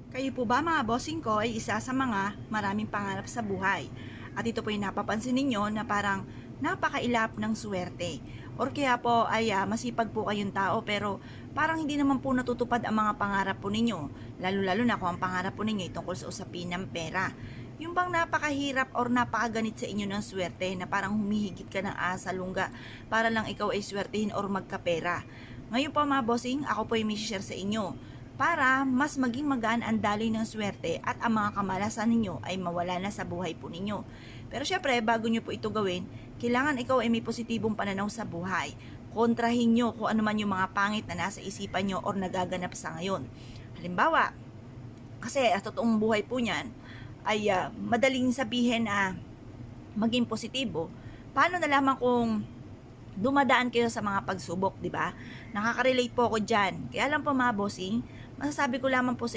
Kayo po ba mga bossing ko ay isa sa mga maraming pangarap sa buhay? At ito po yung napapansin ninyo na parang napakailap ng swerte. Or kaya po ay masipag po kayong tao pero parang hindi naman po natutupad ang mga pangarap po ninyo. Lalo-lalo na kung ang pangarap po ninyo ay tungkol sa usapin ng pera. Yung bang napakahirap or napakaganit sa inyo ng swerte na parang humihigit ka ng asa lungga para lang ikaw ay swertihin or magkapera. Ngayon po mga bossing, ako po ay may share sa inyo para mas maging magaan ang daloy ng swerte at ang mga kamalasan ninyo ay mawala na sa buhay po ninyo. Pero syempre, bago nyo po ito gawin, kailangan ikaw ay may positibong pananaw sa buhay. Kontrahin nyo kung ano man yung mga pangit na nasa isipan nyo or nagaganap sa ngayon. Halimbawa, kasi sa totoong buhay po niyan, ay madaling sabihin na maging positibo. Paano nalaman kung dumadaan kayo sa mga pagsubok, di ba? Nakaka-relate po ako dyan. Kaya lang po mga bossing, masasabi ko lamang po sa